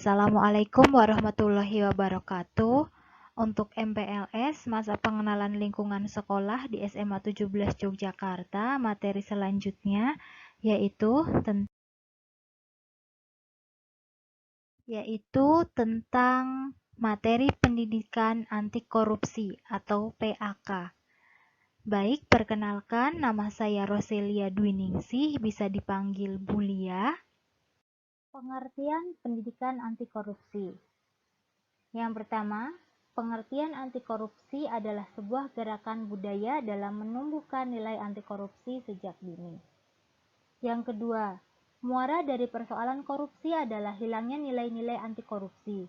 Assalamualaikum warahmatullahi wabarakatuh. Untuk MPLS, masa pengenalan lingkungan sekolah di SMA 17 Yogyakarta, materi selanjutnya yaitu tentang materi pendidikan anti korupsi atau PAK. Baik, perkenalkan nama saya Roselia Dwiningsih, bisa dipanggil Bulia. Pengertian pendidikan anti korupsi. Yang pertama, pengertian anti korupsi adalah sebuah gerakan budaya dalam menumbuhkan nilai anti korupsi sejak dini. Yang kedua, muara dari persoalan korupsi adalah hilangnya nilai-nilai anti korupsi.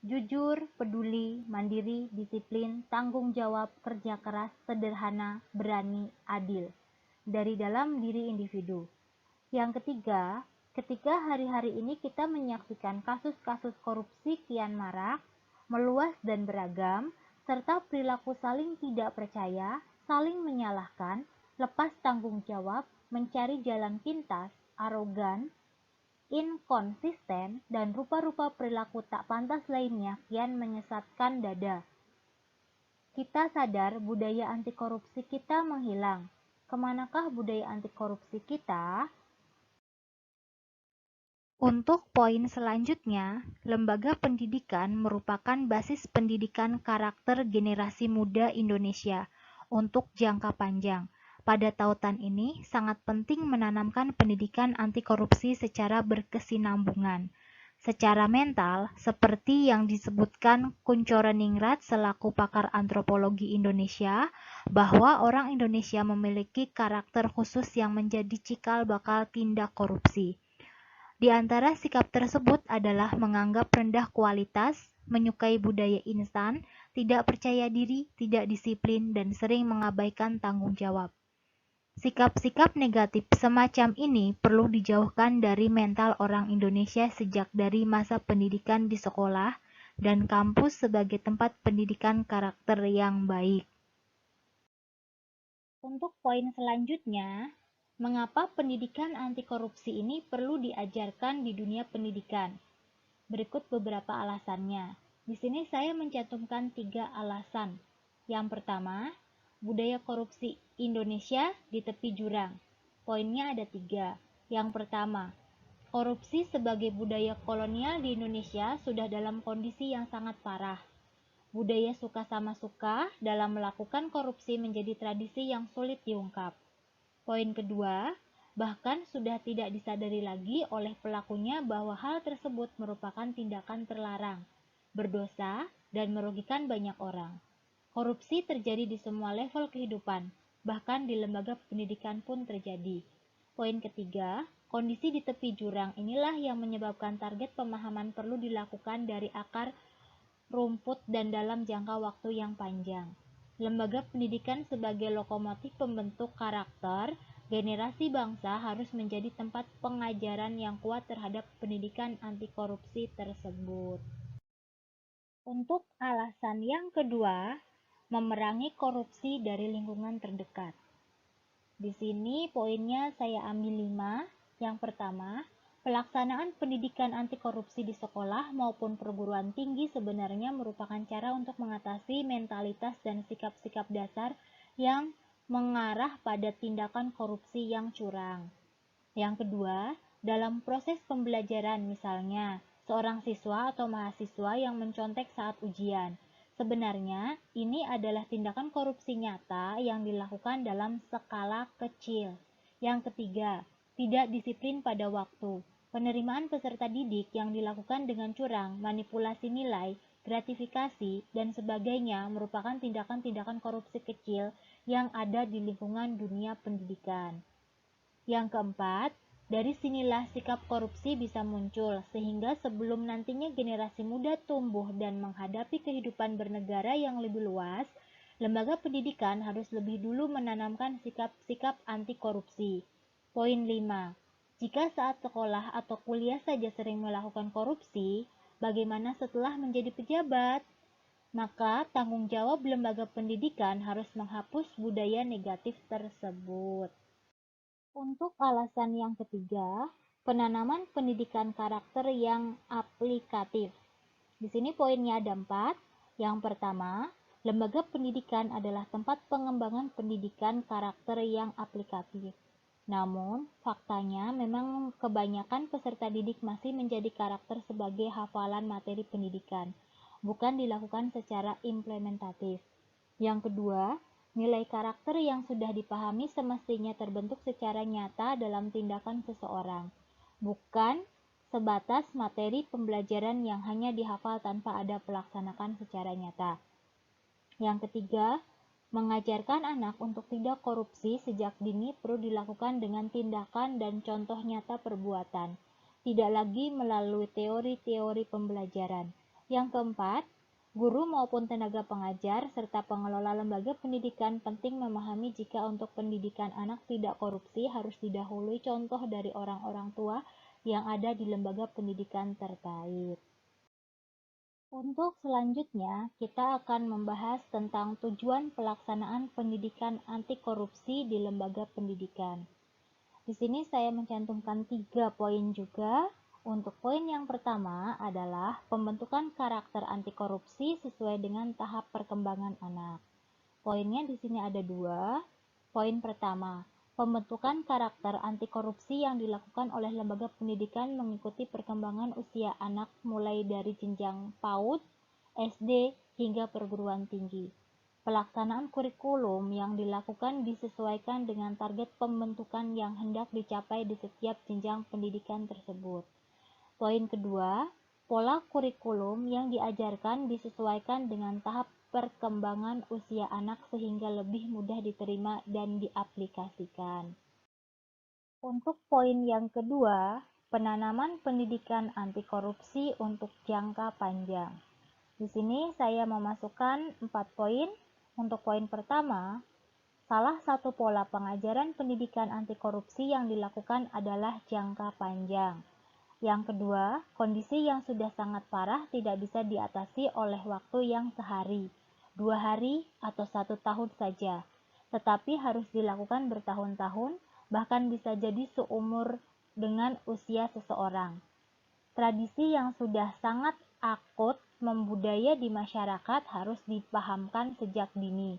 Jujur, peduli, mandiri, disiplin, tanggung jawab, kerja keras, sederhana, berani, adil dari dalam diri individu. Yang ketiga, ketika hari-hari ini kita menyaksikan kasus-kasus korupsi kian marak, meluas dan beragam, serta perilaku saling tidak percaya, saling menyalahkan, lepas tanggung jawab, mencari jalan pintas, arogan, inkonsisten, dan rupa-rupa perilaku tak pantas lainnya kian menyesatkan dada. Kita sadar budaya anti korupsi kita menghilang. Kemanakah budaya anti korupsi kita? Untuk poin selanjutnya, lembaga pendidikan merupakan basis pendidikan karakter generasi muda Indonesia untuk jangka panjang. Pada tautan ini, sangat penting menanamkan pendidikan anti korupsi secara berkesinambungan. Secara mental, seperti yang disebutkan Kunchoro-Ningrat selaku pakar antropologi Indonesia, bahwa orang Indonesia memiliki karakter khusus yang menjadi cikal bakal tindak korupsi. Di antara sikap tersebut adalah menganggap rendah kualitas, menyukai budaya instan, tidak percaya diri, tidak disiplin, dan sering mengabaikan tanggung jawab. Sikap-sikap negatif semacam ini perlu dijauhkan dari mental orang Indonesia sejak dari masa pendidikan di sekolah dan kampus sebagai tempat pendidikan karakter yang baik. Untuk poin selanjutnya, mengapa pendidikan anti korupsi ini perlu diajarkan di dunia pendidikan? Berikut beberapa alasannya. Di sini saya mencantumkan 3 alasan. Yang pertama, budaya korupsi Indonesia di tepi jurang. Poinnya ada 3. Yang pertama, korupsi sebagai budaya kolonial di Indonesia sudah dalam kondisi yang sangat parah. Budaya suka sama suka dalam melakukan korupsi menjadi tradisi yang sulit diungkap. Poin kedua, bahkan sudah tidak disadari lagi oleh pelakunya bahwa hal tersebut merupakan tindakan terlarang, berdosa, dan merugikan banyak orang. Korupsi terjadi di semua level kehidupan, bahkan di lembaga pendidikan pun terjadi. Poin ketiga, kondisi di tepi jurang inilah yang menyebabkan target pemahaman perlu dilakukan dari akar rumput dan dalam jangka waktu yang panjang. Lembaga pendidikan sebagai lokomotif pembentuk karakter generasi bangsa harus menjadi tempat pengajaran yang kuat terhadap pendidikan anti korupsi tersebut. Untuk alasan yang kedua, memerangi korupsi dari lingkungan terdekat. Di sini poinnya saya ambil 5. Yang pertama, pelaksanaan pendidikan anti korupsi di sekolah maupun perguruan tinggi sebenarnya merupakan cara untuk mengatasi mentalitas dan sikap-sikap dasar yang mengarah pada tindakan korupsi yang curang. Yang kedua, dalam proses pembelajaran misalnya, seorang siswa atau mahasiswa yang mencontek saat ujian. Sebenarnya, ini adalah tindakan korupsi nyata yang dilakukan dalam skala kecil. Yang ketiga, tidak disiplin pada waktu. Penerimaan peserta didik yang dilakukan dengan curang, manipulasi nilai, gratifikasi, dan sebagainya merupakan tindakan-tindakan korupsi kecil yang ada di lingkungan dunia pendidikan. Yang keempat, dari sinilah sikap korupsi bisa muncul, sehingga sebelum nantinya generasi muda tumbuh dan menghadapi kehidupan bernegara yang lebih luas, lembaga pendidikan harus lebih dulu menanamkan sikap-sikap anti korupsi. Poin 5. Jika saat sekolah atau kuliah saja sering melakukan korupsi, bagaimana setelah menjadi pejabat? Maka tanggung jawab lembaga pendidikan harus menghapus budaya negatif tersebut. Untuk alasan yang ketiga, penanaman pendidikan karakter yang aplikatif. Di sini poinnya ada 4. Yang pertama, lembaga pendidikan adalah tempat pengembangan pendidikan karakter yang aplikatif. Namun, faktanya memang kebanyakan peserta didik masih menjadi karakter sebagai hafalan materi pendidikan, bukan dilakukan secara implementatif. Yang kedua, nilai karakter yang sudah dipahami semestinya terbentuk secara nyata dalam tindakan seseorang, bukan sebatas materi pembelajaran yang hanya dihafal tanpa ada pelaksanaan secara nyata. Yang ketiga, mengajarkan anak untuk tidak korupsi sejak dini perlu dilakukan dengan tindakan dan contoh nyata perbuatan, tidak lagi melalui teori-teori pembelajaran. Yang keempat, guru maupun tenaga pengajar serta pengelola lembaga pendidikan penting memahami jika untuk pendidikan anak tidak korupsi harus didahului contoh dari orang-orang tua yang ada di lembaga pendidikan terkait. Untuk selanjutnya, kita akan membahas tentang tujuan pelaksanaan pendidikan anti korupsi di lembaga pendidikan. Di sini saya mencantumkan 3 poin juga. Untuk poin yang pertama adalah pembentukan karakter anti korupsi sesuai dengan tahap perkembangan anak. Poinnya di sini ada 2. Poin pertama, pembentukan karakter anti korupsi yang dilakukan oleh lembaga pendidikan mengikuti perkembangan usia anak mulai dari jenjang PAUD, SD, hingga perguruan tinggi. Pelaksanaan kurikulum yang dilakukan disesuaikan dengan target pembentukan yang hendak dicapai di setiap jenjang pendidikan tersebut. Poin kedua, pola kurikulum yang diajarkan disesuaikan dengan tahap perkembangan usia anak sehingga lebih mudah diterima dan diaplikasikan. Untuk poin yang kedua, penanaman pendidikan anti korupsi untuk jangka panjang. Di sini saya memasukkan 4 poin. Untuk poin pertama, salah satu pola pengajaran pendidikan anti korupsi yang dilakukan adalah jangka panjang. Yang kedua, kondisi yang sudah sangat parah tidak bisa diatasi oleh waktu yang sehari, 2 hari, atau 1 tahun saja, tetapi harus dilakukan bertahun-tahun, bahkan bisa jadi seumur dengan usia seseorang. Tradisi yang sudah sangat akut membudaya di masyarakat harus dipahamkan sejak dini.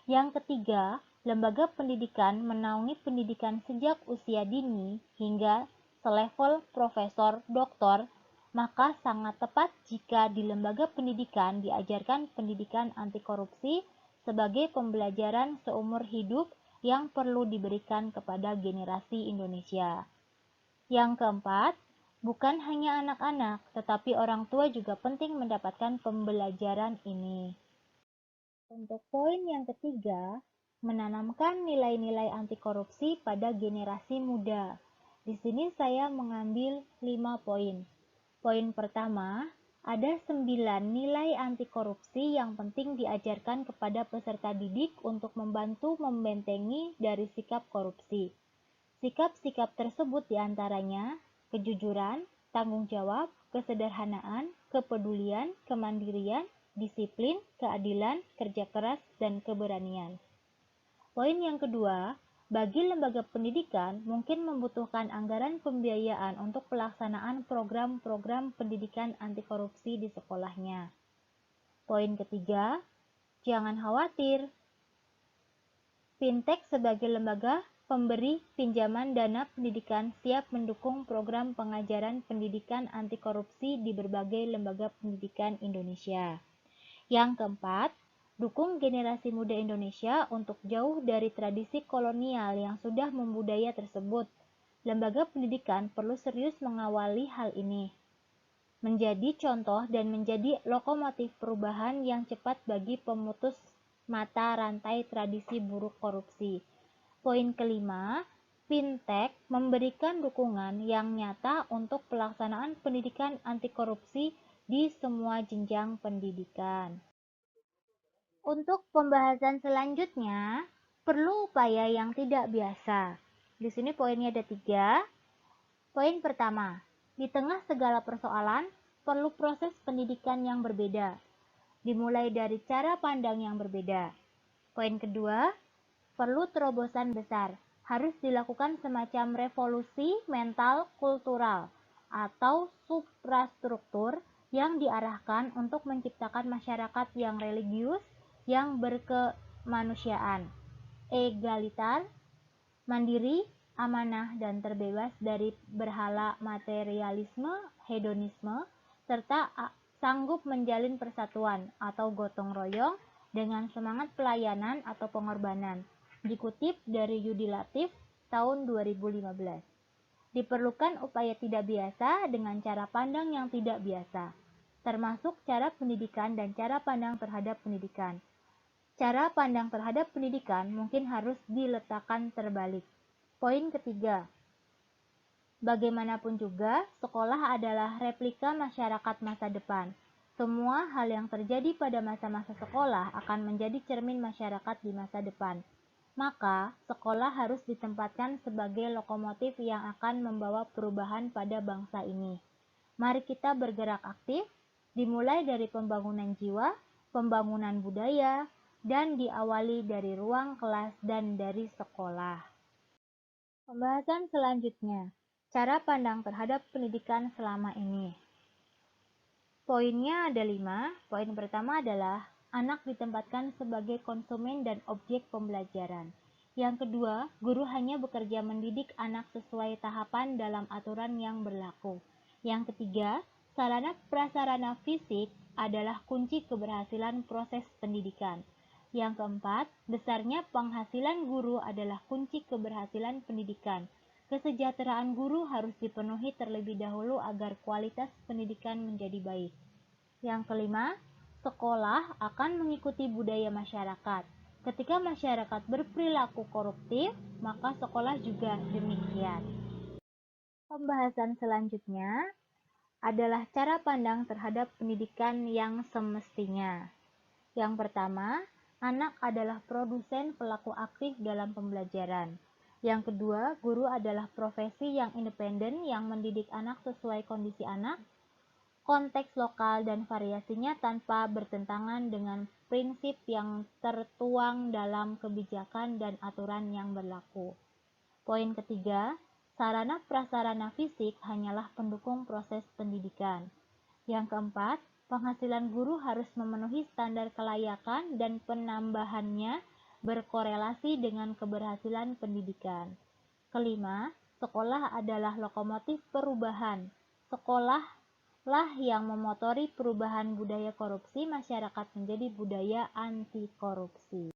Yang ketiga, lembaga pendidikan menaungi pendidikan sejak usia dini hingga selevel profesor, doktor, maka sangat tepat jika di lembaga pendidikan diajarkan pendidikan anti korupsi sebagai pembelajaran seumur hidup yang perlu diberikan kepada generasi Indonesia. Yang keempat, bukan hanya anak-anak, tetapi orang tua juga penting mendapatkan pembelajaran ini. Untuk poin yang ketiga, menanamkan nilai-nilai anti korupsi pada generasi muda. Di sini saya mengambil 5 poin. Poin pertama, ada 9 nilai anti korupsi yang penting diajarkan kepada peserta didik untuk membantu membentengi dari sikap korupsi. Sikap-sikap tersebut diantaranya kejujuran, tanggung jawab, kesederhanaan, kepedulian, kemandirian, disiplin, keadilan, kerja keras, dan keberanian. Poin yang kedua, bagi lembaga pendidikan mungkin membutuhkan anggaran pembiayaan untuk pelaksanaan program-program pendidikan anti korupsi di sekolahnya. Poin ketiga, jangan khawatir. Fintech sebagai lembaga pemberi pinjaman dana pendidikan siap mendukung program pengajaran pendidikan anti korupsi di berbagai lembaga pendidikan Indonesia. Yang keempat, dukung generasi muda Indonesia untuk jauh dari tradisi kolonial yang sudah membudaya tersebut. Lembaga pendidikan perlu serius mengawali hal ini, menjadi contoh dan menjadi lokomotif perubahan yang cepat bagi pemutus mata rantai tradisi buruk korupsi. Poin kelima, Fintech memberikan dukungan yang nyata untuk pelaksanaan pendidikan anti korupsi di semua jenjang pendidikan. Untuk pembahasan selanjutnya, perlu upaya yang tidak biasa. Di sini poinnya ada 3. Poin pertama, di tengah segala persoalan, perlu proses pendidikan yang berbeda, dimulai dari cara pandang yang berbeda. Poin kedua, perlu terobosan besar, harus dilakukan semacam revolusi mental kultural atau suprastruktur yang diarahkan untuk menciptakan masyarakat yang religius, yang berkemanusiaan, egalitar, mandiri, amanah, dan terbebas dari berhala materialisme, hedonisme, serta sanggup menjalin persatuan atau gotong royong dengan semangat pelayanan atau pengorbanan. Dikutip dari Yudi Latif tahun 2015. Diperlukan upaya tidak biasa dengan cara pandang yang tidak biasa, termasuk cara pendidikan dan cara pandang terhadap pendidikan. Cara pandang terhadap pendidikan mungkin harus diletakkan terbalik. Poin ketiga, bagaimanapun juga, sekolah adalah replika masyarakat masa depan. Semua hal yang terjadi pada masa-masa sekolah akan menjadi cermin masyarakat di masa depan. Maka, sekolah harus ditempatkan sebagai lokomotif yang akan membawa perubahan pada bangsa ini. Mari kita bergerak aktif, dimulai dari pembangunan jiwa, pembangunan budaya, dan diawali dari ruang kelas dan dari sekolah. Pembahasan selanjutnya, cara pandang terhadap pendidikan selama ini. Poinnya ada 5. Poin pertama adalah anak ditempatkan sebagai konsumen dan objek pembelajaran. Yang kedua, guru hanya bekerja mendidik anak sesuai tahapan dalam aturan yang berlaku. Yang ketiga, sarana prasarana fisik adalah kunci keberhasilan proses pendidikan. Yang keempat, besarnya penghasilan guru adalah kunci keberhasilan pendidikan. Kesejahteraan guru harus dipenuhi terlebih dahulu agar kualitas pendidikan menjadi baik. Yang kelima, sekolah akan mengikuti budaya masyarakat. Ketika masyarakat berperilaku koruptif, maka sekolah juga demikian. Pembahasan selanjutnya adalah cara pandang terhadap pendidikan yang semestinya. Yang pertama, anak adalah produsen pelaku aktif dalam pembelajaran. Yang kedua, guru adalah profesi yang independen yang mendidik anak sesuai kondisi anak, konteks lokal, dan variasinya tanpa bertentangan dengan prinsip yang tertuang dalam kebijakan dan aturan yang berlaku. Poin ketiga, sarana prasarana fisik hanyalah pendukung proses pendidikan. Yang keempat, penghasilan guru harus memenuhi standar kelayakan dan penambahannya berkorelasi dengan keberhasilan pendidikan. Kelima, sekolah adalah lokomotif perubahan. Sekolahlah yang memotori perubahan budaya korupsi masyarakat menjadi budaya anti korupsi.